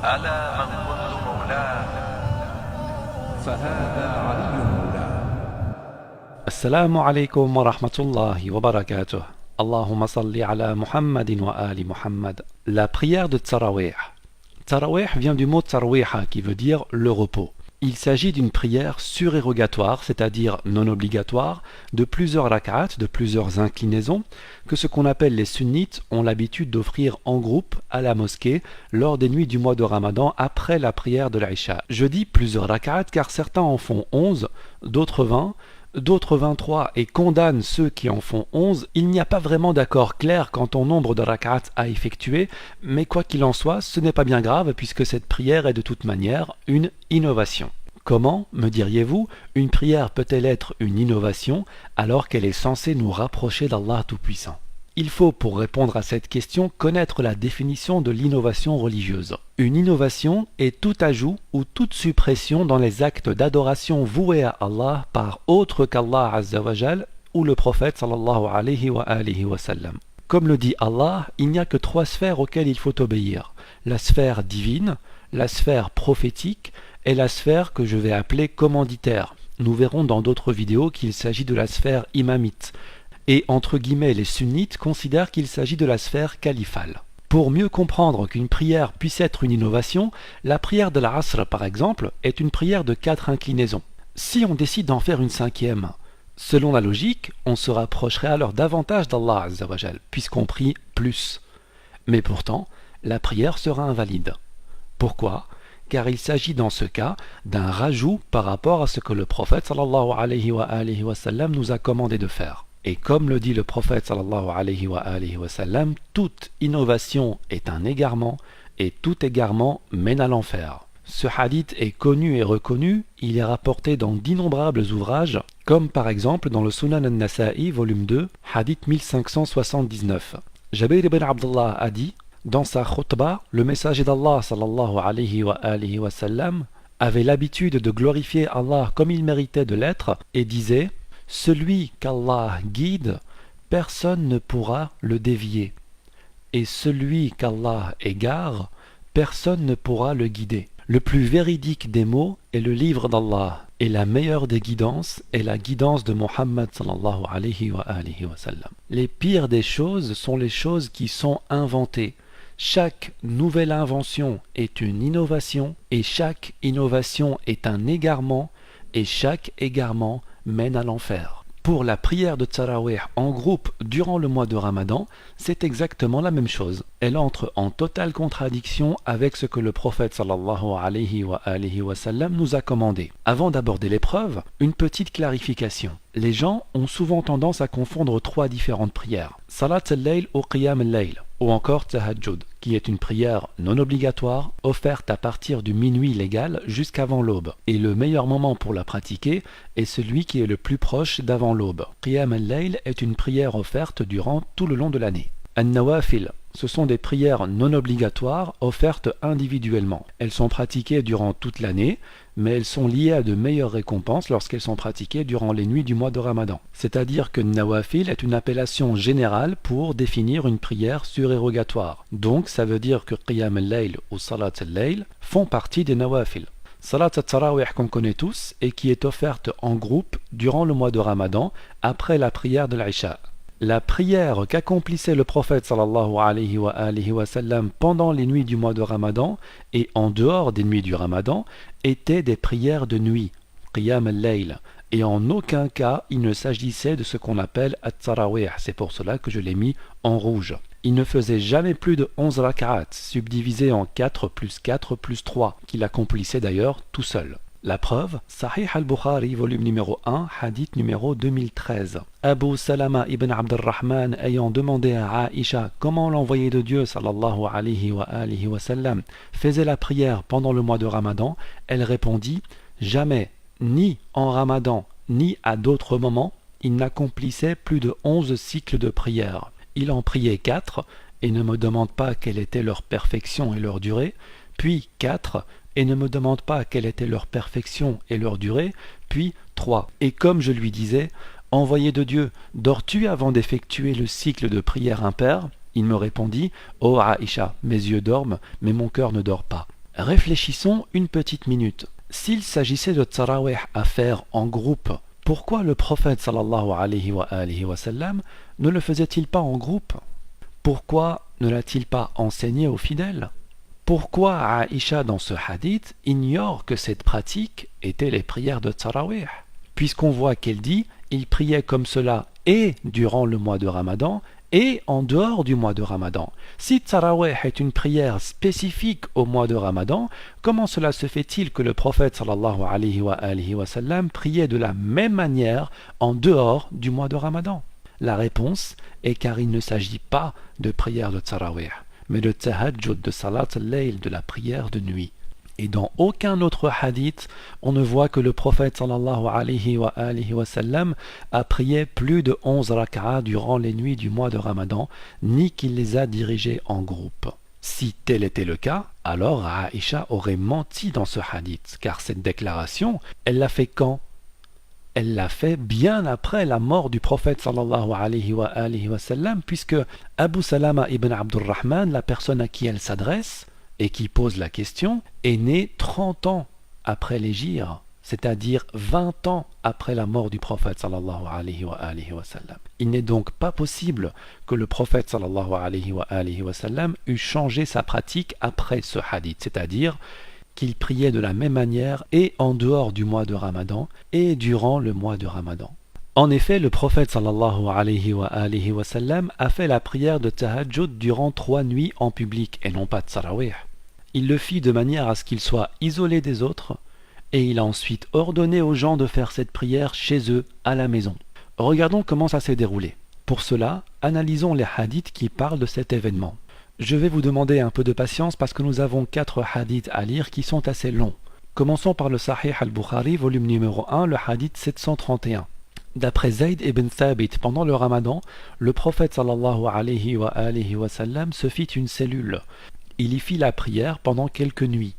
على من كنت مولاه فهذا علي مولاه. Assalamu alaikum wa rahmatullahi wa barakatuh. Allahumma salli ala Muhammadin wa ali Muhammad. La prière de Tarawih. Tarawih vient du mot tarwiha qui veut dire le repos. Il s'agit d'une prière surérogatoire, c'est-à-dire non obligatoire, de plusieurs rak'at, de plusieurs inclinaisons, que ce qu'on appelle les sunnites ont l'habitude d'offrir en groupe à la mosquée lors des nuits du mois de Ramadan après la prière de l'Aïcha. Je dis plusieurs rak'at car certains en font 11, d'autres 20, d'autres 23 et condamnent ceux qui en font 11. Il n'y a pas vraiment d'accord clair quant au nombre de rak'at à effectuer, mais quoi qu'il en soit, ce n'est pas bien grave puisque cette prière est de toute manière une innovation. Comment, me diriez-vous, une prière peut-elle être une innovation alors qu'elle est censée nous rapprocher d'Allah Tout-Puissant ? Il faut, pour répondre à cette question, connaître la définition de l'innovation religieuse. Une innovation est tout ajout ou toute suppression dans les actes d'adoration voués à Allah par autre qu'Allah Azza wa Jal ou le prophète sallallahu alayhi wa sallam. Comme le dit Allah, il n'y a que 3 sphères auxquelles il faut obéir. La sphère divine, la sphère prophétique et la sphère que je vais appeler commanditaire. Nous verrons dans d'autres vidéos qu'il s'agit de la sphère imamite. Et entre guillemets les sunnites considèrent qu'il s'agit de la sphère califale. Pour mieux comprendre qu'une prière puisse être une innovation, la prière de l'Asr par exemple est une prière de 4 inclinaisons. Si on décide d'en faire une 5e, selon la logique, on se rapprocherait alors davantage d'Allah Azza wa Jal, puisqu'on prie plus. Mais pourtant, la prière sera invalide. Pourquoi ? Car il s'agit dans ce cas d'un rajout par rapport à ce que le prophète sallallahu alayhi wa sallam nous a commandé de faire. Et comme le dit le prophète sallallahu alayhi wa sallam, toute innovation est un égarement et tout égarement mène à l'enfer. Ce hadith est connu et reconnu, il est rapporté dans d'innombrables ouvrages, comme par exemple dans le Sunan al-Nasa'i, volume 2, hadith 1579. Jabir ibn Abdullah a dit, dans sa khutbah, le messager d'Allah sallallahu alayhi wa sallam avait l'habitude de glorifier Allah comme il méritait de l'être et disait: celui qu'Allah guide, personne ne pourra le dévier. Et celui qu'Allah égare, personne ne pourra le guider. Le plus véridique des mots est le livre d'Allah, et la meilleure des guidances est la guidance de Muhammad sallallahu alayhi wa sallam. Les pires des choses sont les choses qui sont inventées. Chaque nouvelle invention est une innovation, et chaque innovation est un égarement, et chaque égarement mène à l'enfer. Pour la prière de Tarawih en groupe durant le mois de Ramadan, c'est exactement la même chose. Elle entre en totale contradiction avec ce que le prophète sallallahu alayhi wa sallam nous a commandé. Avant d'aborder l'épreuve, une petite clarification. Les gens ont souvent tendance à confondre 3 différentes prières. Salat al-Layl ou Qiyam al-Layl, ou encore Tahajjud, qui est une prière non obligatoire, offerte à partir du minuit légal jusqu'avant l'aube. Et le meilleur moment pour la pratiquer est celui qui est le plus proche d'avant l'aube. Qiyam al-Layl est une prière offerte durant tout le long de l'année. An-Nawafil, ce sont des prières non obligatoires offertes individuellement. Elles sont pratiquées durant toute l'année, mais elles sont liées à de meilleures récompenses lorsqu'elles sont pratiquées durant les nuits du mois de Ramadan. C'est-à-dire que Nawafil est une appellation générale pour définir une prière surérogatoire. Donc ça veut dire que Qiyam al-Layl ou Salat al-Layl font partie des Nawafil. Salat al-Tarawih qu'on connaît tous et qui est offerte en groupe durant le mois de Ramadan après la prière de l'Aïcha. La prière qu'accomplissait le prophète sallallahu alayhi wa sallam pendant les nuits du mois de Ramadan et en dehors des nuits du Ramadan étaient des prières de nuit, Qiyam al-Layl, et en aucun cas il ne s'agissait de ce qu'on appelle at-Tarawih, c'est pour cela que je l'ai mis en rouge. Il ne faisait jamais plus de 11 rak'at, subdivisés en 4 plus 4 plus 3, qu'il accomplissait d'ailleurs tout seul. La preuve, Sahih al-Bukhari, volume numéro 1, hadith numéro 2013. Abu Salama ibn Abdurrahman ayant demandé à Aïcha comment l'envoyé de Dieu sallallahu alayhi wa sallam faisait la prière pendant le mois de Ramadan, elle répondit: jamais, ni en Ramadan, ni à d'autres moments, il n'accomplissait plus de 11 cycles de prière. Il en priait 4, et ne me demande pas quelle était leur perfection et leur durée, puis 4, et ne me demande pas quelle était leur perfection et leur durée, puis 3. Et comme je lui disais: envoyé de Dieu, dors-tu avant d'effectuer le cycle de prière impair ? Il me répondit: oh Aïcha, mes yeux dorment, mais mon cœur ne dort pas. Réfléchissons une petite minute. S'il s'agissait de tarawih à faire en groupe, pourquoi le prophète sallallahu alayhi wa sallam ne le faisait-il pas en groupe? Pourquoi ne l'a-t-il pas enseigné aux fidèles? Pourquoi Aïcha dans ce hadith ignore que cette pratique était les prières de tarawih? Puisqu'on voit qu'elle dit « il priait comme cela et durant le mois de Ramadan et en dehors du mois de Ramadan ». Si tarawih est une prière spécifique au mois de Ramadan, comment cela se fait-il que le prophète sallallahu alayhi wa sallam priait de la même manière en dehors du mois de Ramadan? La réponse est car il ne s'agit pas de prière de tarawih, mais de tahajjud, de salat al-layl, de la prière de nuit. Et dans aucun autre hadith, on ne voit que le prophète sallallahu alayhi wa sallam a prié plus de 11 rak'ah durant les nuits du mois de Ramadan, ni qu'il les a dirigés en groupe. Si tel était le cas, alors Aïcha aurait menti dans ce hadith, car cette déclaration, elle l'a fait quand? Elle l'a fait bien après la mort du prophète sallallahu alayhi wa sallam, puisque Abu Salama ibn Abdurrahman, la personne à qui elle s'adresse, et qui pose la question, est né 30 ans après l'hégire, c'est-à-dire 20 ans après la mort du prophète sallallahu alayhi wa sallam. Il n'est donc pas possible que le prophète sallallahu alayhi wa sallam eût changé sa pratique après ce hadith, c'est-à-dire qu'il priait de la même manière et en dehors du mois de Ramadan et durant le mois de Ramadan. En effet, le prophète sallallahu alayhi wa sallam a fait la prière de tahajjud durant 3 nuits en public et non pas de tarawih. Il le fit de manière à ce qu'il soit isolé des autres et il a ensuite ordonné aux gens de faire cette prière chez eux, à la maison. Regardons comment ça s'est déroulé. Pour cela, analysons les hadiths qui parlent de cet événement. Je vais vous demander un peu de patience parce que nous avons 4 hadiths à lire qui sont assez longs. Commençons par le Sahih al-Bukhari, volume numéro 1, le hadith 731. D'après Zayd ibn Thabit, pendant le Ramadan, le prophète sallallahu alayhi wa sallam se fit une cellule. Il y fit la prière pendant quelques nuits.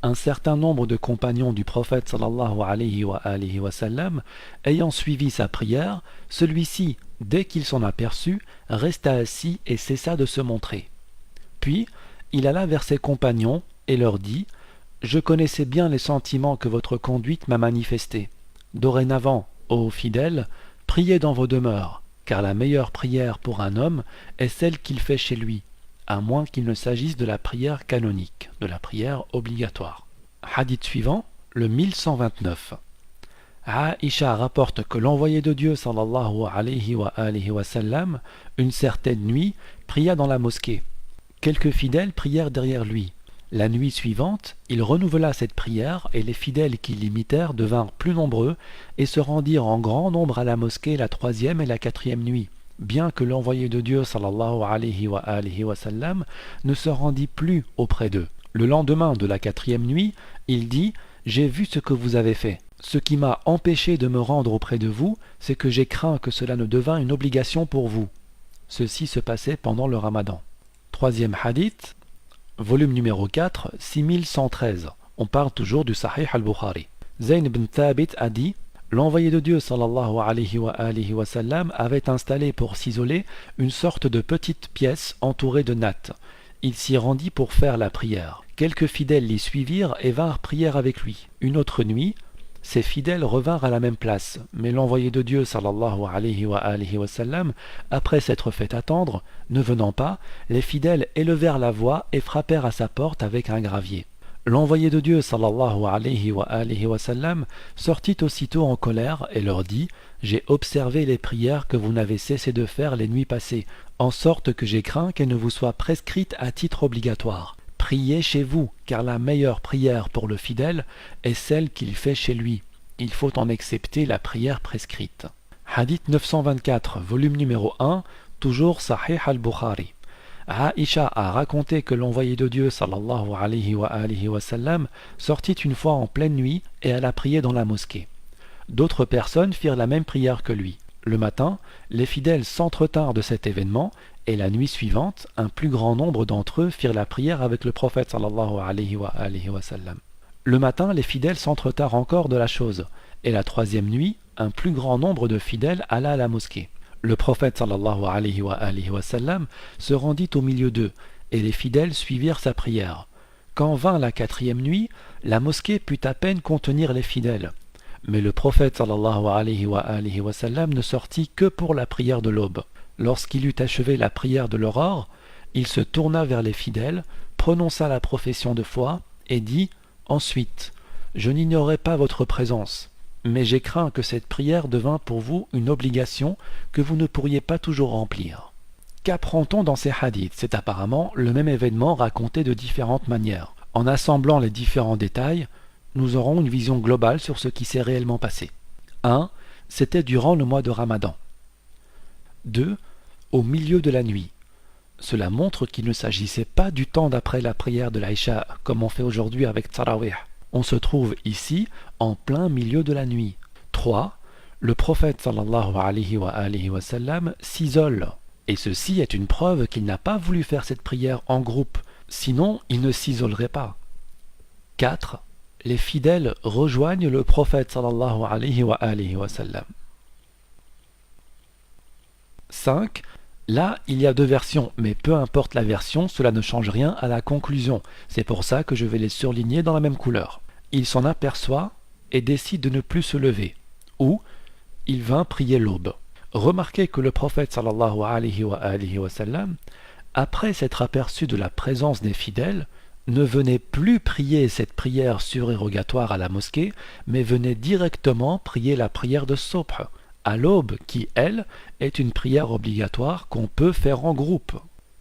Un certain nombre de compagnons du prophète sallallahu alayhi wa sallam ayant suivi sa prière, celui-ci, dès qu'il s'en aperçut, resta assis et cessa de se montrer. Puis, il alla vers ses compagnons et leur dit « Je connaissais bien les sentiments que votre conduite m'a manifestés. Dorénavant, ô fidèles, priez dans vos demeures, car la meilleure prière pour un homme est celle qu'il fait chez lui, à moins qu'il ne s'agisse de la prière canonique, de la prière obligatoire. » Hadith suivant, le 1129. Aïcha rapporte que l'envoyé de Dieu sallallahu alayhi wa sallam, une certaine nuit, pria dans la mosquée. Quelques fidèles prièrent derrière lui. La nuit suivante, il renouvela cette prière et les fidèles qui l'imitèrent devinrent plus nombreux et se rendirent en grand nombre à la mosquée la 3e et la 4e nuit, bien que l'envoyé de Dieu sallallahu alayhi wa sallam ne se rendit plus auprès d'eux. Le lendemain de la 4e nuit, il dit « J'ai vu ce que vous avez fait. Ce qui m'a empêché de me rendre auprès de vous, c'est que j'ai craint que cela ne devînt une obligation pour vous. » Ceci se passait pendant le Ramadan. 3e hadith, volume numéro 4, 6113. On parle toujours du Sahih al-Bukhari. Zayn ibn Thabit a dit « L'envoyé de Dieu sallallahu alayhi wa sallam avait installé pour s'isoler une sorte de petite pièce entourée de nattes. Il s'y rendit pour faire la prière. Quelques fidèles l'y suivirent et vinrent prier avec lui. Une autre nuit, ces fidèles revinrent à la même place, mais l'envoyé de Dieu sallallahu alayhi wa sallam, après s'être fait attendre, ne venant pas, les fidèles élevèrent la voix et frappèrent à sa porte avec un gravier. L'envoyé de Dieu sallallahu alayhi wa sallam sortit aussitôt en colère et leur dit « J'ai observé les prières que vous n'avez cessé de faire les nuits passées, en sorte que j'ai craint qu'elles ne vous soient prescrites à titre obligatoire. Priez chez vous, car la meilleure prière pour le fidèle est celle qu'il fait chez lui. Il faut en excepter la prière prescrite. » Hadith 924, volume numéro 1, toujours Sahih al-Bukhari. Aïcha a raconté que l'envoyé de Dieu sallallahu alayhi wa sallam sortit une fois en pleine nuit et alla prier dans la mosquée. D'autres personnes firent la même prière que lui. Le matin, les fidèles s'entretinrent de cet événement et la nuit suivante, un plus grand nombre d'entre eux firent la prière avec le prophète sallallahu alayhi wa sallam. Le matin, les fidèles s'entretinrent encore de la chose et la 3e nuit, un plus grand nombre de fidèles alla à la mosquée. Le prophète sallallahu alayhi wa sallam se rendit au milieu d'eux et les fidèles suivirent sa prière. Quand vint la 4e nuit, la mosquée put à peine contenir les fidèles. Mais le prophète sallallahu alayhi wa sallam ne sortit que pour la prière de l'aube. Lorsqu'il eut achevé la prière de l'aurore, il se tourna vers les fidèles, prononça la profession de foi et dit ensuite « Je n'ignorais pas votre présence, mais j'ai craint que cette prière devint pour vous une obligation que vous ne pourriez pas toujours remplir. » Qu'apprend-on dans ces hadiths? C'est apparemment le même événement raconté de différentes manières. En assemblant les différents détails, nous aurons une vision globale sur ce qui s'est réellement passé. 1. C'était durant le mois de Ramadan. 2. Au milieu de la nuit. Cela montre qu'il ne s'agissait pas du temps d'après la prière de l'Aïcha, comme on fait aujourd'hui avec Tarawih. On se trouve ici en plein milieu de la nuit. 3. Le prophète sallallahu alayhi wa sallam s'isole. Et ceci est une preuve qu'il n'a pas voulu faire cette prière en groupe, sinon il ne s'isolerait pas. 4. Les fidèles rejoignent le prophète sallallahu alayhi wa sallam. 5. Là, il y a deux versions, mais peu importe la version, cela ne change rien à la conclusion. C'est pour ça que je vais les surligner dans la même couleur. Il s'en aperçoit et décide de ne plus se lever. Ou, il vint prier l'aube. Remarquez que le prophète sallallahu alayhi wa sallam, après s'être aperçu de la présence des fidèles, ne venait plus prier cette prière surérogatoire à la mosquée, mais venait directement prier la prière de Sobh, à l'aube, qui, elle, est une prière obligatoire qu'on peut faire en groupe.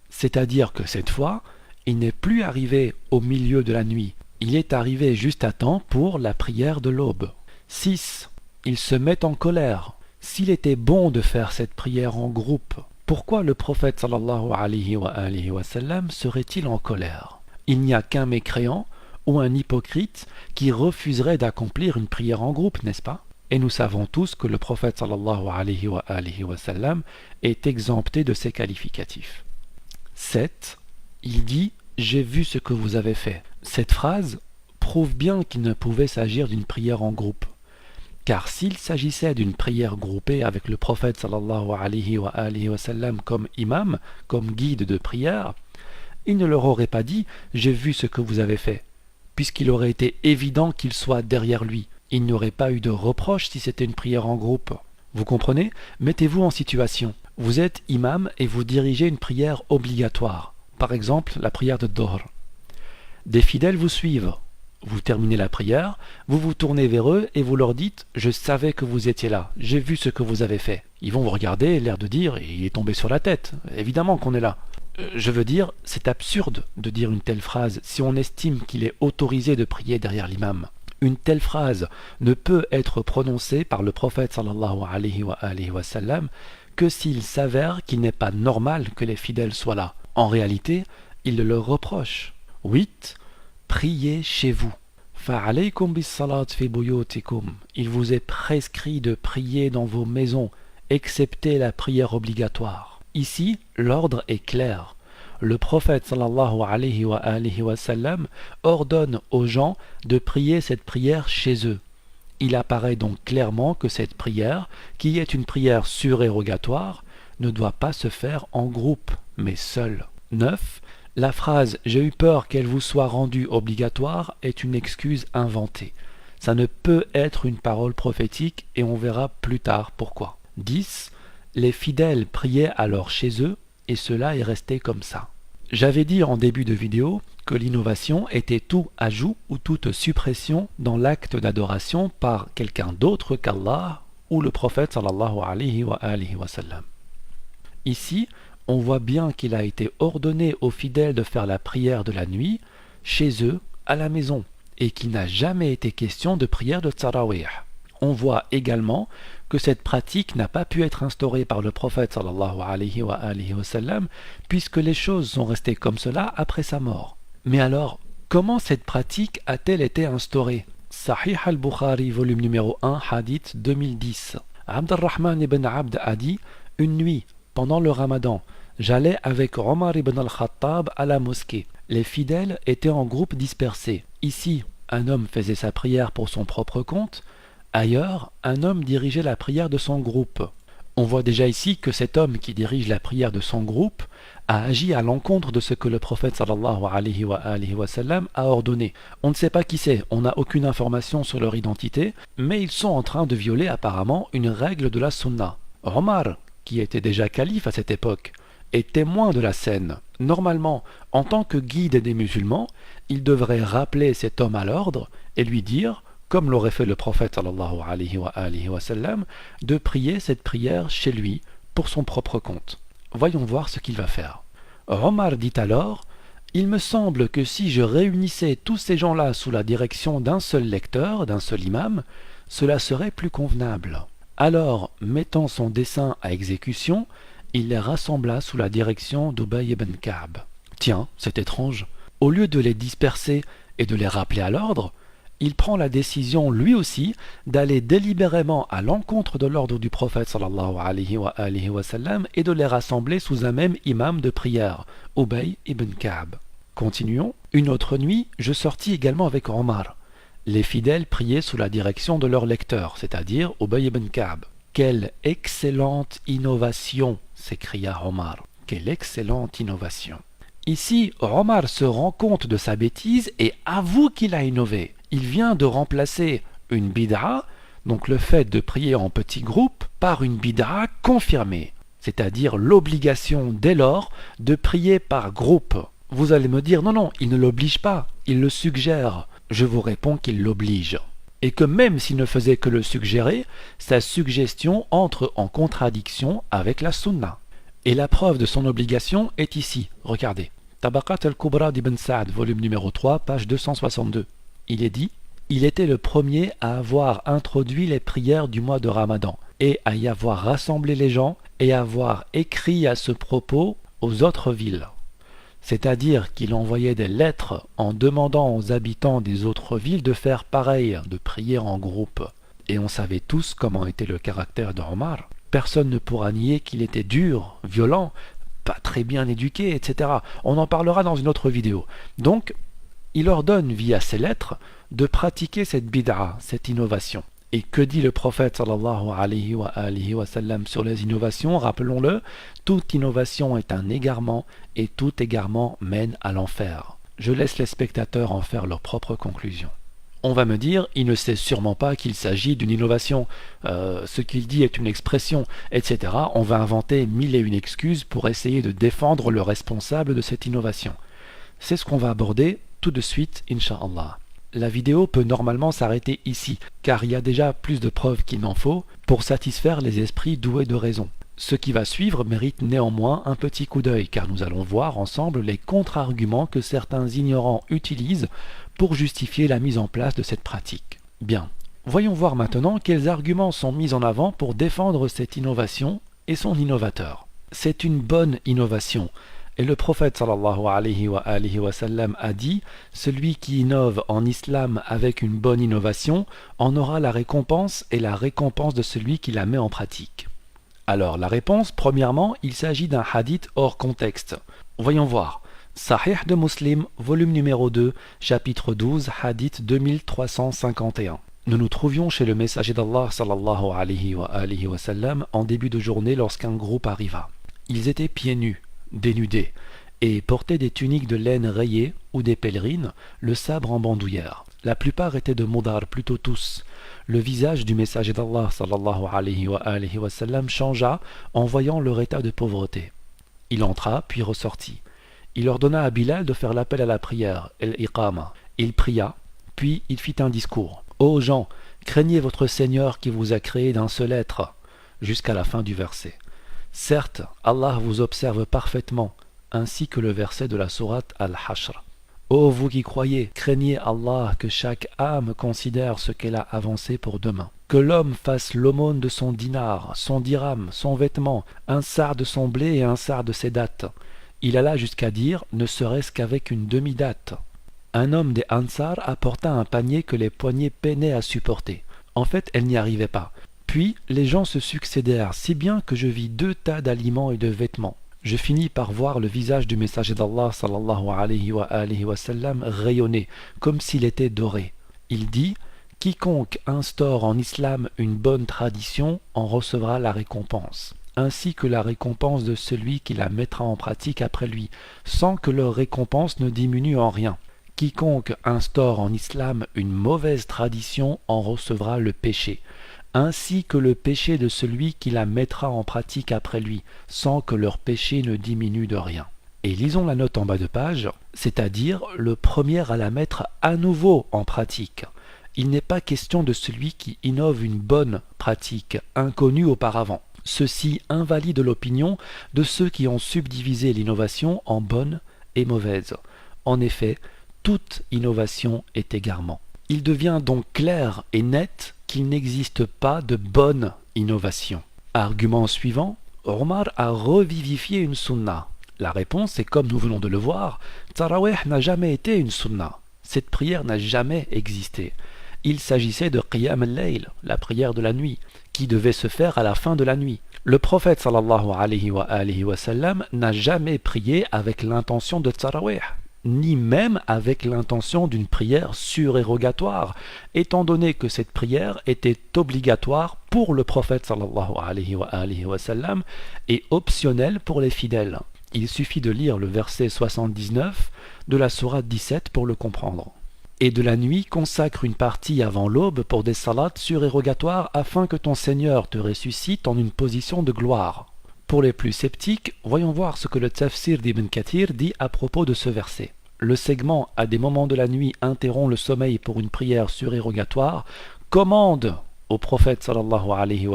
C'est-à-dire que cette fois, il n'est plus arrivé au milieu de la nuit, il est arrivé juste à temps pour la prière de l'aube. 6. Il se met en colère. S'il était bon de faire cette prière en groupe, pourquoi le prophète sallallahu alayhi wa sallam serait-il en colère? Il n'y a qu'un mécréant ou un hypocrite qui refuserait d'accomplir une prière en groupe, n'est-ce pas? Et nous savons tous que le prophète sallallahu alayhi wa sallam est exempté de ces qualificatifs. 7. Il dit « J'ai vu ce que vous avez fait ». Cette phrase prouve bien qu'il ne pouvait s'agir d'une prière en groupe. Car s'il s'agissait d'une prière groupée avec le prophète sallallahu alayhi wa sallam comme imam, comme guide de prière, il ne leur aurait pas dit « J'ai vu ce que vous avez fait », puisqu'il aurait été évident qu'il soit derrière lui. Il n'y aurait pas eu de reproche si c'était une prière en groupe. Vous comprenez? Mettez-vous en situation. Vous êtes imam et vous dirigez une prière obligatoire. Par exemple, la prière de Dohr. Des fidèles vous suivent. Vous terminez la prière, vous vous tournez vers eux et vous leur dites « Je savais que vous étiez là, j'ai vu ce que vous avez fait ». Ils vont vous regarder, l'air de dire « Il est tombé sur la tête, évidemment qu'on est là ». Je veux dire, c'est absurde de dire une telle phrase si on estime qu'il est autorisé de prier derrière l'imam. Une telle phrase ne peut être prononcée par le prophète sallallahu alayhi wa sallam que s'il s'avère qu'il n'est pas normal que les fidèles soient là. En réalité, il le leur reproche. 8. Priez chez vous. فَعَلَيْكُمْ بِالصَّلَاةِ فِي بُيُوتِكُمْ. Il vous est prescrit de prier dans vos maisons, excepté la prière obligatoire. Ici, l'ordre est clair. Le prophète sallallahu alayhi wa sallam ordonne aux gens de prier cette prière chez eux. Il apparaît donc clairement que cette prière, qui est une prière surérogatoire, ne doit pas se faire en groupe, mais seule. 9. La phrase « J'ai eu peur qu'elle vous soit rendue obligatoire » est une excuse inventée. Ça ne peut être une parole prophétique et on verra plus tard pourquoi. 10. Les fidèles priaient alors chez eux et cela est resté comme ça. J'avais dit en début de vidéo que l'innovation était tout ajout ou toute suppression dans l'acte d'adoration par quelqu'un d'autre qu'Allah ou le prophète sallallahu alayhi wa sallam. Ici, on voit bien qu'il a été ordonné aux fidèles de faire la prière de la nuit chez eux, à la maison, et qu'il n'a jamais été question de prière de Tarawih. On voit également que cette pratique n'a pas pu être instaurée par le prophète sallallahu alayhi wa sallam, puisque les choses sont restées comme cela après sa mort. Mais alors, comment cette pratique a-t-elle été instaurée? Sahih al-Bukhari, volume numéro 1, hadith 2010. Abd al-Rahman ibn Abd a dit « Une nuit, pendant le ramadan, j'allais avec Omar ibn al-Khattab à la mosquée. Les fidèles étaient en groupe dispersés. Ici, un homme faisait sa prière pour son propre compte. Ailleurs, un homme dirigeait la prière de son groupe. On voit déjà ici que cet homme qui dirige la prière de son groupe a agi à l'encontre de ce que le prophète sallallahu alayhi wa sallam a ordonné. On ne sait pas qui c'est, on n'a aucune information sur leur identité, mais ils sont en train de violer apparemment une règle de la sunna. Omar, qui était déjà calife à cette époque, est témoin de la scène. Normalement, en tant que guide des musulmans, il devrait rappeler cet homme à l'ordre et lui dire, comme l'aurait fait le prophète sallallahu alayhi wa sallam, de prier cette prière chez lui pour son propre compte. Voyons voir ce qu'il va faire. Omar dit alors, « Il me semble que si je réunissais tous ces gens-là sous la direction d'un seul lecteur, d'un seul imam, cela serait plus convenable. » Alors, mettant son dessein à exécution, il les rassembla sous la direction d'Ubay ibn Ka'b. Tiens, c'est étrange. Au lieu de les disperser et de les rappeler à l'ordre, il prend la décision lui aussi d'aller délibérément à l'encontre de l'ordre du prophète sallallahu alayhi wa sallam et de les rassembler sous un même imam de prière, Ubay ibn Ka'b. Continuons. Une autre nuit, je sortis également avec Omar. Les fidèles priaient sous la direction de leur lecteur, c'est-à-dire Ubay ibn Ka'b. Quelle excellente innovation, s'écria Omar. Quelle excellente innovation. Ici, Omar se rend compte de sa bêtise et avoue qu'il a innové. Il vient de remplacer une bid'a, donc le fait de prier en petits groupes, par une bid'a confirmée, c'est-à-dire l'obligation dès lors de prier par groupe. Vous allez me dire, non, il ne l'oblige pas, il le suggère. Je vous réponds qu'il l'oblige. Et que même s'il ne faisait que le suggérer, sa suggestion entre en contradiction avec la sunna. Et la preuve de son obligation est ici, regardez. Tabaqat al-Kubra d'Ibn Sa'd, volume numéro 3, page 262. Il est dit, il était le premier à avoir introduit les prières du mois de Ramadan, et à y avoir rassemblé les gens, et à avoir écrit à ce propos aux autres villes. C'est-à-dire qu'il envoyait des lettres en demandant aux habitants des autres villes de faire pareil, de prier en groupe. Et on savait tous comment était le caractère de Omar. Personne ne pourra nier qu'il était dur, violent, pas très bien éduqué, etc. On en parlera dans une autre vidéo. Donc, il ordonne via ses lettres de pratiquer cette bid'a, cette innovation. Et que dit le prophète sallallahu alayhi wa sallam sur les innovations? Rappelons-le, toute innovation est un égarement et tout égarement mène à l'enfer. Je laisse les spectateurs en faire leur propre conclusion. On va me dire, il ne sait sûrement pas qu'il s'agit d'une innovation, ce qu'il dit est une expression, etc. On va inventer mille et une excuses pour essayer de défendre le responsable de cette innovation. C'est ce qu'on va aborder tout de suite, Inch'Allah. La vidéo peut normalement s'arrêter ici, car il y a déjà plus de preuves qu'il n'en faut pour satisfaire les esprits doués de raison. Ce qui va suivre mérite néanmoins un petit coup d'œil, car nous allons voir ensemble les contre-arguments que certains ignorants utilisent pour justifier la mise en place de cette pratique. Bien, voyons voir maintenant quels arguments sont mis en avant pour défendre cette innovation et son innovateur. C'est une bonne innovation. Et le prophète sallallahu alayhi wa sallam a dit « Celui qui innove en islam avec une bonne innovation en aura la récompense et la récompense de celui qui la met en pratique. » Alors la réponse, premièrement, il s'agit d'un hadith hors contexte. Voyons voir. Sahih de Muslim, volume numéro 2, chapitre 12, hadith 2351. Nous nous trouvions chez le messager d'Allah sallallahu alayhi wa sallam en début de journée lorsqu'un groupe arriva. Ils étaient pieds nus, dénudés, et portaient des tuniques de laine rayées ou des pèlerines, le sabre en bandoulière. La plupart étaient de Moudar, plutôt tous. Le visage du messager d'Allah sallallahu alayhi wa sallam changea en voyant leur état de pauvreté. Il entra, puis ressortit. Il ordonna à Bilal de faire l'appel à la prière, el-iqama. Il pria, puis il fit un discours. « Ô gens, craignez votre Seigneur qui vous a créé d'un seul être » jusqu'à la fin du verset. Certes, Allah vous observe parfaitement, ainsi que le verset de la sourate Al-Hashr. Ô vous qui croyez, craignez Allah que chaque âme considère ce qu'elle a avancé pour demain. Que l'homme fasse l'aumône de son dinar, son dirham, son vêtement, un sar de son blé et un sar de ses dattes. Il alla jusqu'à dire, ne serait-ce qu'avec une demi-date. Un homme des Ansar apporta un panier que les poignets peinaient à supporter. En fait, elle n'y arrivait pas. Puis, les gens se succédèrent si bien que je vis 2 tas d'aliments et de vêtements. Je finis par voir le visage du messager d'Allah sallallahu alayhi wa sallam rayonner, comme s'il était doré. Il dit, « Quiconque instaure en islam une bonne tradition en recevra la récompense. ainsi que la récompense de celui qui la mettra en pratique après lui, sans que leur récompense ne diminue en rien. Quiconque instaure en islam une mauvaise tradition en recevra le péché, ainsi que le péché de celui qui la mettra en pratique après lui, sans que leur péché ne diminue de rien. Et lisons la note en bas de page, c'est-à-dire le premier à la mettre à nouveau en pratique. Il n'est pas question de celui qui innove une bonne pratique, inconnue auparavant. Ceci invalide l'opinion de ceux qui ont subdivisé l'innovation en bonne et mauvaise. En effet, toute innovation est égarement. Il devient donc clair et net qu'il n'existe pas de bonne innovation. Argument suivant, Omar a revivifié une sunna. La réponse est comme nous venons de le voir, Tarawih n'a jamais été une sunna. Cette prière n'a jamais existé. Il s'agissait de Qiyam al-Layl, la prière de la nuit, qui devait se faire à la fin de la nuit. Le prophète sallallahu alayhi wa sallam n'a jamais prié avec l'intention de Tarawih, ni même avec l'intention d'une prière surérogatoire, étant donné que cette prière était obligatoire pour le prophète sallallahu alayhi wa sallam et optionnelle pour les fidèles. Il suffit de lire le verset 79 de la sourate 17 pour le comprendre. Et de la nuit consacre une partie avant l'aube pour des salats surérogatoires afin que ton Seigneur te ressuscite en une position de gloire. Pour les plus sceptiques, voyons voir ce que le tafsir d'Ibn Kathir dit à propos de ce verset. Le segment à des moments de la nuit interrompt le sommeil pour une prière surérogatoire, commande au prophète sallallahu alayhi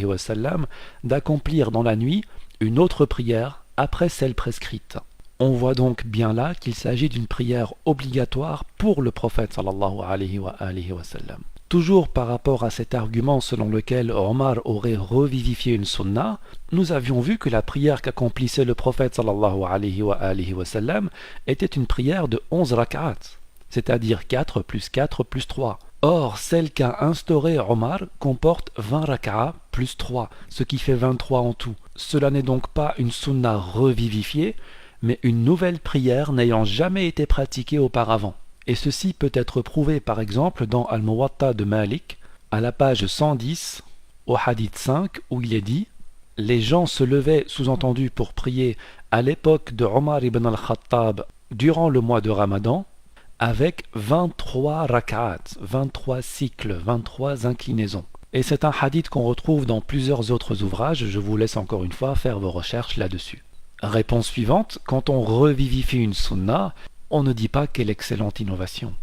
wa sallam d'accomplir dans la nuit une autre prière après celle prescrite. On voit donc bien là qu'il s'agit d'une prière obligatoire pour le prophète sallallahu alayhi wa sallam. Toujours par rapport à cet argument selon lequel Omar aurait revivifié une sunna, nous avions vu que la prière qu'accomplissait le prophète sallallahu alayhi wa sallam était une prière de 11 rak'at, c'est-à-dire 4 plus 4 plus 3. Or, celle qu'a instaurée Omar comporte 20 rak'at plus 3, ce qui fait 23 en tout. Cela n'est donc pas une sunna revivifiée, mais une nouvelle prière n'ayant jamais été pratiquée auparavant. Et ceci peut être prouvé par exemple dans Al-Muwatta de Malik, à la page 110, au hadith 5, où il est dit « Les gens se levaient, sous-entendu, pour prier à l'époque de Omar ibn al-Khattab durant le mois de Ramadan, avec 23 rak'at, 23 cycles, 23 inclinaisons. » Et c'est un hadith qu'on retrouve dans plusieurs autres ouvrages, je vous laisse encore une fois faire vos recherches là-dessus. Réponse suivante, quand on revivifie une sunna, on ne dit pas quelle excellente innovation.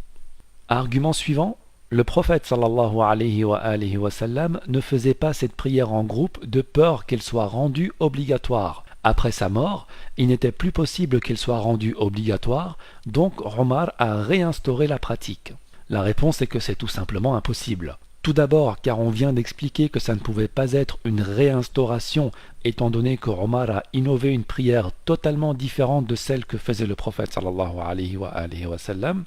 Argument suivant, le prophète sallallahu alayhi wa sallam ne faisait pas cette prière en groupe de peur qu'elle soit rendue obligatoire. Après sa mort, il n'était plus possible qu'elle soit rendue obligatoire, donc Omar a réinstauré la pratique. La réponse est que c'est tout simplement impossible. Tout d'abord car on vient d'expliquer que ça ne pouvait pas être une réinstauration étant donné que Omar a innové une prière totalement différente de celle que faisait le prophète sallallahu alayhi wa sallam.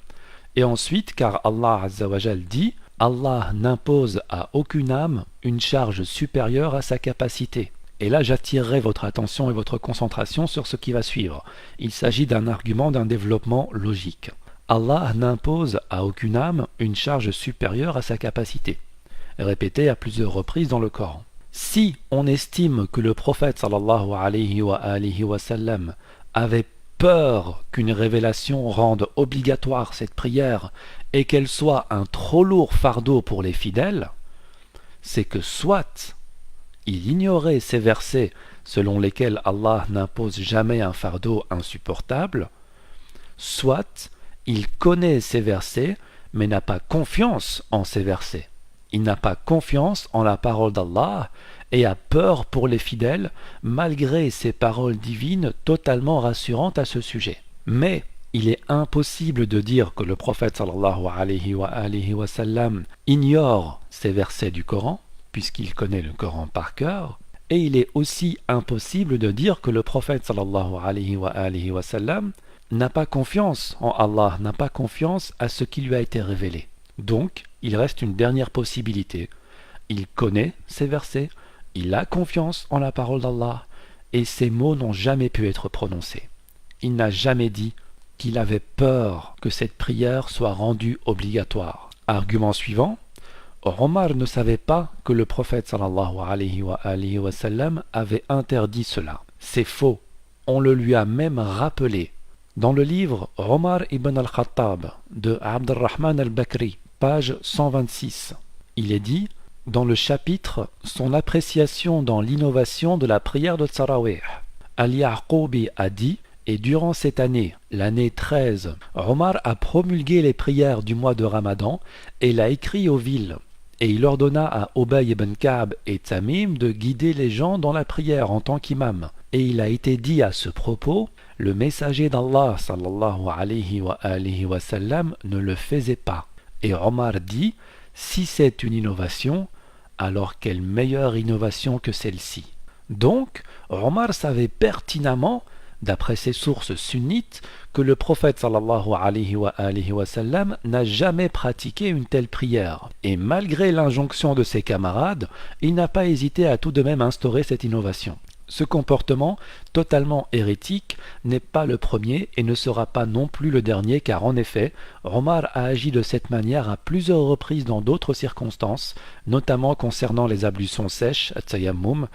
Et ensuite car Allah azza wa jal dit « Allah n'impose à aucune âme une charge supérieure à sa capacité ». Et là j'attirerai votre attention et votre concentration sur ce qui va suivre. Il s'agit d'un argument d'un développement logique. Allah n'impose à aucune âme une charge supérieure à sa capacité. Répété à plusieurs reprises dans le Coran. Si on estime que le prophète sallallahu alayhi wa sallam avait peur qu'une révélation rende obligatoire cette prière et qu'elle soit un trop lourd fardeau pour les fidèles, c'est que soit il ignorait ces versets selon lesquels Allah n'impose jamais un fardeau insupportable, soit il connaît ces versets mais n'a pas confiance en ces versets. Il n'a pas confiance en la parole d'Allah et a peur pour les fidèles malgré ces paroles divines totalement rassurantes à ce sujet. Mais il est impossible de dire que le prophète sallallahu alayhi wa sallam ignore ces versets du Coran, puisqu'il connaît le Coran par cœur, et il est aussi impossible de dire que le prophète sallallahu alayhi wa sallam n'a pas confiance en Allah, n'a pas confiance à ce qui lui a été révélé. Donc, il reste une dernière possibilité. Il connaît ces versets, il a confiance en la parole d'Allah, et ces mots n'ont jamais pu être prononcés. Il n'a jamais dit qu'il avait peur que cette prière soit rendue obligatoire. Argument suivant, Omar ne savait pas que le prophète sallallahu alayhi wa sallam avait interdit cela. C'est faux. On le lui a même rappelé. Dans le livre Omar ibn al-Khattab de Abdurrahman al-Bakri, page 126, il est dit, dans le chapitre son appréciation dans l'innovation de la prière de Tarawih, Al-Ya'qoubi a dit, et durant cette année, l'année 13, Omar a promulgué les prières du mois de Ramadan et l'a écrit aux villes. Et il ordonna à Ubay ibn Ka'b et Tamim de guider les gens dans la prière en tant qu'imam. Et il a été dit à ce propos, le messager d'Allah sallallahu alayhi wa sallam ne le faisait pas. Et Omar dit, si c'est une innovation, alors quelle meilleure innovation que celle-ci. Donc, Omar savait pertinemment, d'après ses sources sunnites, que le prophète sallallahu alayhi wa sallam n'a jamais pratiqué une telle prière. Et malgré l'injonction de ses camarades, il n'a pas hésité à tout de même instaurer cette innovation. Ce comportement, totalement hérétique, n'est pas le premier et ne sera pas non plus le dernier, car en effet, Omar a agi de cette manière à plusieurs reprises dans d'autres circonstances, notamment concernant les ablutions sèches, at-tayammum.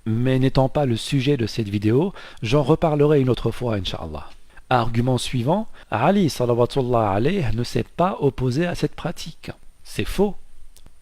Mais n'étant pas le sujet de cette vidéo, j'en reparlerai une autre fois, Inch'Allah. Argument suivant, Ali salawatullah alayh ne s'est pas opposé à cette pratique. C'est faux.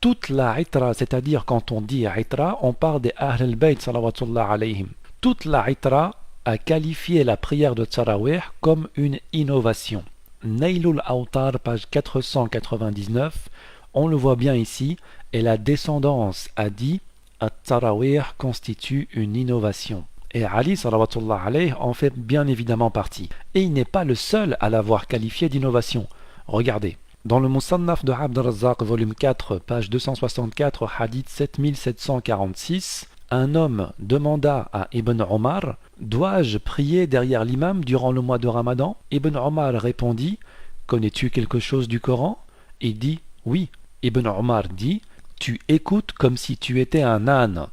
Toute la itra, c'est-à-dire quand on dit itra, on parle des Ahl al-Bayt salawatullah alayhim. Toute la itra a qualifié la prière de Tarawih comme une innovation. Nailul Awtar, page 499, on le voit bien ici, et la descendance a dit At-Tarawih constitue une innovation. Et Ali salawatullah alayh en fait bien évidemment partie. Et il n'est pas le seul à l'avoir qualifié d'innovation. Regardez, dans le Musannaf de Abd al-Razzaq, volume 4, page 264, hadith 7746, un homme demanda à Ibn Omar, dois-je prier derrière l'imam durant le mois de Ramadan? Ibn Omar répondit, connais-tu quelque chose du Coran? Il dit, oui. Ibn Omar dit, tu écoutes comme si tu étais un âne,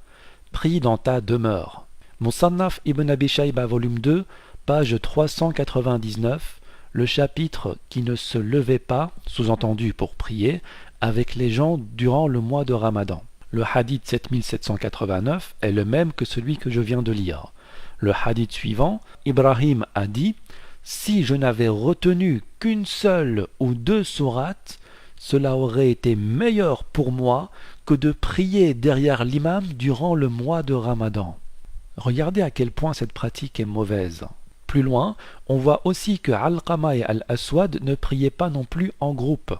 pris dans ta demeure. Musannaf ibn Abi Shayba, volume 2, page 399, le chapitre qui ne se levait pas, sous-entendu pour prier, avec les gens durant le mois de Ramadan. Le hadith 7789 est le même que celui que je viens de lire. Le hadith suivant, Ibrahim a dit, si je n'avais retenu qu'une seule ou deux sourates, cela aurait été meilleur pour moi que de prier derrière l'imam durant le mois de Ramadan. Regardez à quel point cette pratique est mauvaise. Plus loin, on voit aussi que Alqama et Al-Aswad ne priaient pas non plus en groupe.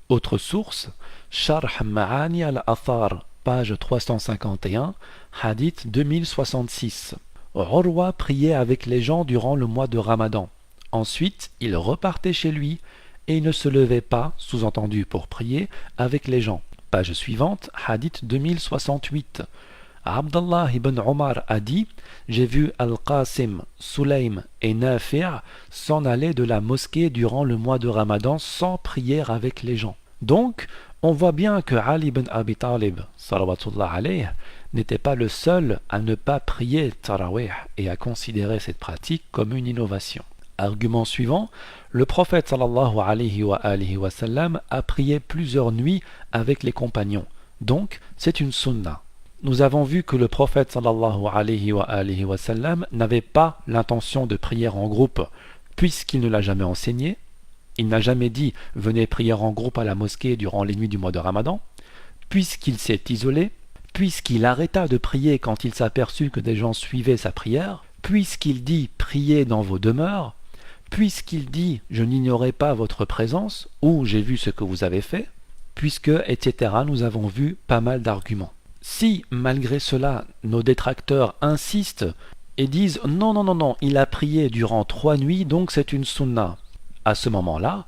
Autre source, Sharh Ma'ani al-Athar, page 351, hadith 2066. Urwa priait avec les gens durant le mois de Ramadan. Ensuite, il repartait chez lui et il ne se levait pas, sous-entendu pour prier, avec les gens. Page suivante, hadith 2068. Abdallah ibn Omar a dit, j'ai vu Al-Qasim, Sulaym et Nafi' s'en aller de la mosquée durant le mois de Ramadan sans prière avec les gens. Donc, on voit bien que Ali ibn Abi Talib, salawatullah alayh, n'était pas le seul à ne pas prier Tarawih et à considérer cette pratique comme une innovation. Argument suivant, le prophète sallallahu alayhi wa sallam a prié plusieurs nuits avec les compagnons. Donc, c'est une sunna. Nous avons vu que le prophète sallallahu alayhi wa sallam n'avait pas l'intention de prier en groupe, puisqu'il ne l'a jamais enseigné. Il n'a jamais dit « venez prier en groupe à la mosquée durant les nuits du mois de Ramadan », puisqu'il s'est isolé, puisqu'il arrêta de prier quand il s'aperçut que des gens suivaient sa prière, puisqu'il dit « priez dans vos demeures », puisqu'il dit « je n'ignorais pas votre présence » ou « j'ai vu ce que vous avez fait », puisque, etc. nous avons vu pas mal d'arguments. Si, malgré cela, nos détracteurs insistent et disent « non, il a prié durant 3 nuits, donc c'est une sunna », à ce moment-là,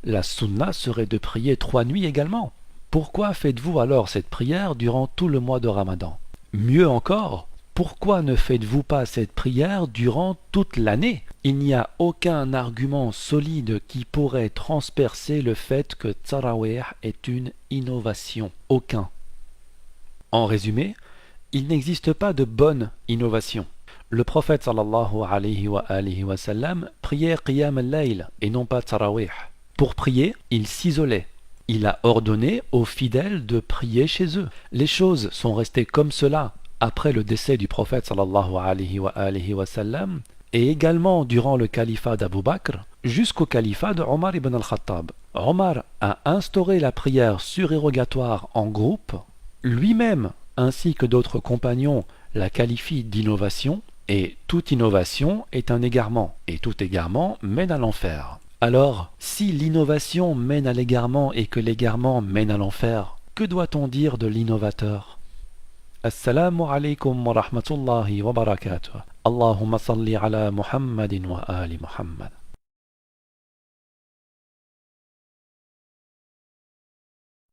la sunna serait de prier 3 nuits également. Pourquoi faites-vous alors cette prière durant tout le mois de Ramadan? Mieux encore, pourquoi ne faites-vous pas cette prière durant toute l'année? Il n'y a aucun argument solide qui pourrait transpercer le fait que Tarawih est une innovation. Aucun. En résumé, il n'existe pas de bonne innovation. Le prophète sallallahu alayhi wa sallam priait qiyam al-layl et non pas tarawih. Pour prier, il s'isolait. il a ordonné aux fidèles de prier chez eux. Les choses sont restées comme cela après le décès du prophète sallallahu alayhi wa sallam, et également durant le califat d'Abu Bakr jusqu'au califat de Omar ibn al-Khattab. Omar a instauré la prière surérogatoire en groupe, lui-même ainsi que d'autres compagnons la qualifient d'innovation, et toute innovation est un égarement, et tout égarement mène à l'enfer. Alors, si l'innovation mène à l'égarement et que l'égarement mène à l'enfer, que doit-on dire de l'innovateur? Assalamu alaikum wa rahmatullahi wa barakatuh. Allahumma salli ala Muhammadin wa ali Muhammad.